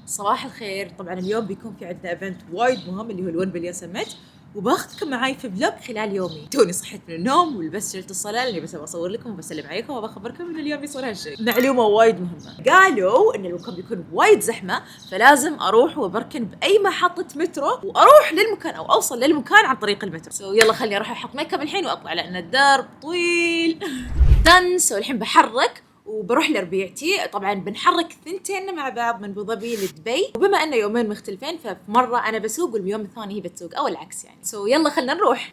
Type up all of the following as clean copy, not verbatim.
صباح الخير. طبعا اليوم بيكون في عندنا ايفنت وايد مهم اللي هو ال1 بليون سمت، وباخذكم معاي في فلوج خلال يومي. توني صحيت من النوم ولبست شلت الصلاه اللي بس بصور لكم وبسلم عليكم وبخبركم ان اليوم يصير هالشيء. معلومه وايد مهمه، قالوا ان المكان بيكون وايد زحمه، فلازم اروح وبركن باي محطه مترو واروح للمكان او اوصل للمكان عن طريق المترو. يلا خليني اروح احط ميك اب الحين واطلع لان الدرب طويل. الحين بحرك وبروح لربيعتي. طبعا بنحرك ثنتين مع بعض من ابو ظبي لدبي، وبما انه يومين مختلفين ففي مره انا بسوق واليوم الثاني هي بتسوق او العكس يعني. يلا خلينا نروح.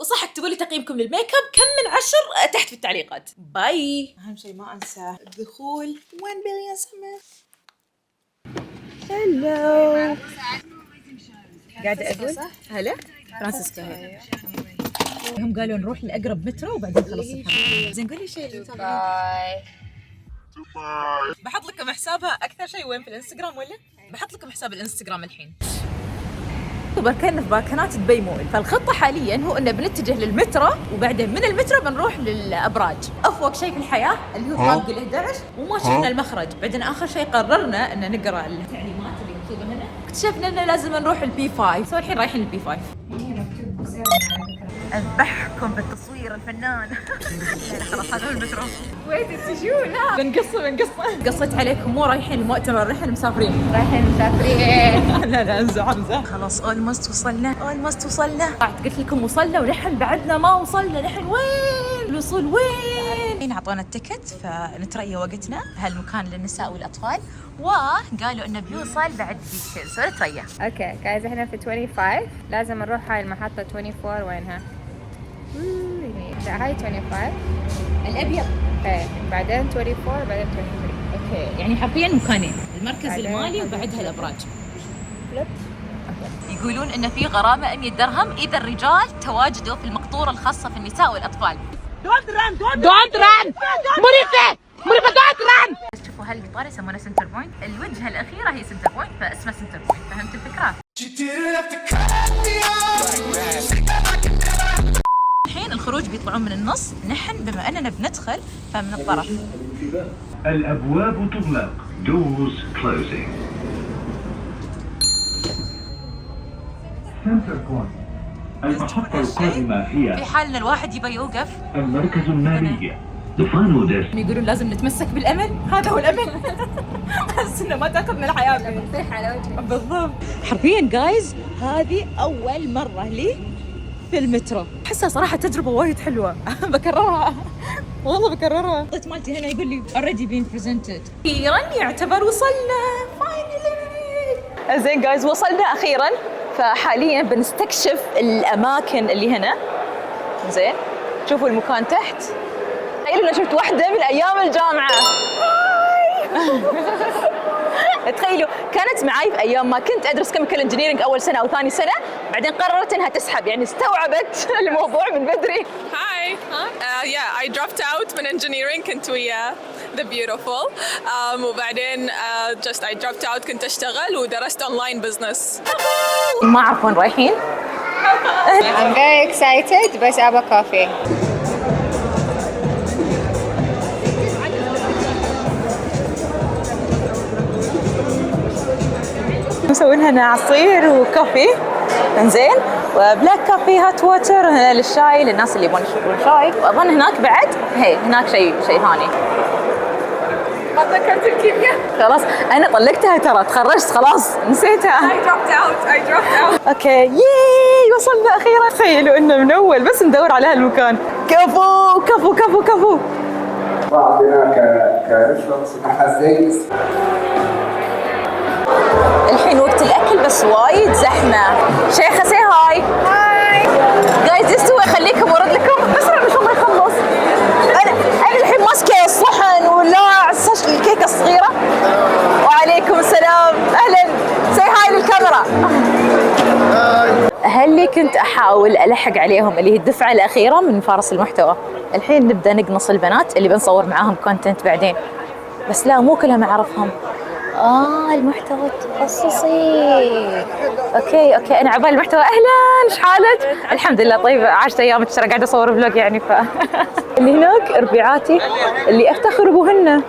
وصح اكتبوا لي تقييمكم للميك اب كم من 10 تحت في التعليقات. باي. اهم شيء ما انسى الدخول 1 بليون سمت. هلو قاعده اقول هلا فرانسيسكا. هم قالوا نروح لأقرب مترو وبعدين خلص الحركة. زين قولي شيء. باي. بحط لكم حسابها أكثر شيء وين في الإنستغرام ولا؟ بحط لكم حساب الإنستغرام الحين. بركنا في باركنات دبي مول، فالخطة حاليا هو إنه بنتجه للمترو وبعدين من المترو بنروح للأبراج. أفوق شيء في الحياة اللي هو طابق ال11 وما شفنا المخرج. بعدين آخر شيء قررنا إن نقرأ التعليمات اللي مكتوبة هنا، اكتشفنا إنه لازم نروح البي 5. الحين رايحين البي 5. أذبحكم بالتصوير الفنان. خلاص هذا هو المترو. وين تجوا؟ لا بنقصه. قصيت عليكم، مو رايحين المؤتمر، رايحين مسافرين. لا امزح. خلاص اولموست وصلنا. قلت لكم وصلنا ولحن بعدنا ما وصلنا. لحن وين الوصول؟ وين اعطونا التيكت فنتريا وقتنا. هالمكان للنساء والاطفال، وقالوا انه بيوصل بعد دقيقتين سو نتريا. اوكي جايز احنا في 25 لازم نروح هاي المحطة 24. وينها؟ لا هاي 25 الابيض. ايه بعدين 24 بعدين 23. اوكي يعني حرفيا مكانين، المركز المالي وبعدها الابراج. يقولون ان في غرامه 100 درهم اذا الرجال تواجدوا في المقطوره الخاصه في النساء والاطفال. Don't run شوفوا هالقطار يسمونه سنتر بوينت. الوجهه الاخيره هي سنتر بوينت فاسمها سنتر بوينت. فهمت الفكره؟ الحين الخروج بيطلعون من النص، نحن بما اننا بندخل فمن الطرف. الابواب تغلق. Doors closing. Center point. المحطة القادمة هي في حال ان الواحد يبى يوقف المركز المالي. The final destination. يقولون لازم نتمسك بالامل، هذا هو الامل. احس انه ما تاخذنا الحياه بتصيح على وجهك. بالضبط. حرفيا جايز هذه اول مره لي في المترو، احسها صراحه تجربه وايد حلوه. بكررها والله بكررها. الضيف مالتي هنا يقول لي already been presented. اخيرا يعتبر وصلنا فاينلي. زين جايز وصلنا اخيرا، فحاليا بنستكشف الاماكن اللي هنا. زين شوفوا المكان تحت. تخيلوا شفت واحده من ايام الجامعه. تخيلوا كانت معي في ايام ما كنت ادرس كيميكال انجينيرنج اول سنه او ثاني سنه، بعدين قررت انها تسحب، يعني استوعبت الموضوع من بدري. Hi. Yeah, I dropped out من engineering كنت ويا The Beautiful. وبعدين I dropped out كنت اشتغل ودرست online business. ما اعرف وين رايحين. I'm very excited بس ابى كافي. مسوين هنا عصير وكافي. انزين وبلاك كافي هات ووتر هنا للشاي للناس اللي يبون يشربون شاي. واظن هناك بعد هناك شيء ثاني. ما تذكرت الكيمياء. خلاص انا طلقتها ترى، تخرجت خلاص نسيتها. I dropped out. اوكي ياي وصلنا اخيرا. تخيلوا انه من اول بس ندور على هالمكان. كفو. وعندنا كريفرنس محزيز. الحين وقت الاكل بس وايد زحمه. شيخه سي هاي جايز. استوى خليكم ورد لكم بسرعه ان شاء الله يخلص. انا الحين ماسكه الصحن ولا الكيكه الصغيره. وعليكم السلام اهلا. سي هاي للكاميرا. هل كنت احاول الحق عليهم اللي هي الدفعه الاخيره من فارس المحتوى. الحين نبدا نقنص البنات اللي بنصور معاهم كونتنت بعدين، بس لا مو كلهم اعرفهم. المحتوى التخصصي. اوكي انا عبالي المحتوى. اهلا ايش حالك؟ الحمد لله طيب. عاشت ايامك ترى قاعده اصور فلوج يعني اللي هناك ربيعاتي اللي افتخر بهن.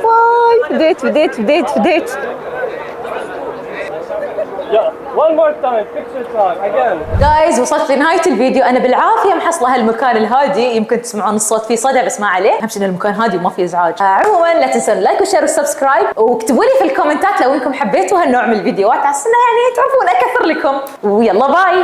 واي بديت. One more time, picture time again. جايز وصلت لنهاية الفيديو. أنا بالعافية محصلة هالمكان الهادي، يمكن تسمعون الصوت فيه صدى بس ما عليه، أهم شيء إن المكان هادي وما فيه إزعاج. عموما لا تنسون لايك وشير وسبسكرايب، واكتبوا لي في الكومنتات لو إنكم حبيتوا هالنوع من الفيديوهات، على السنة يعني تعرفون أكثر لكم. ويلا باي.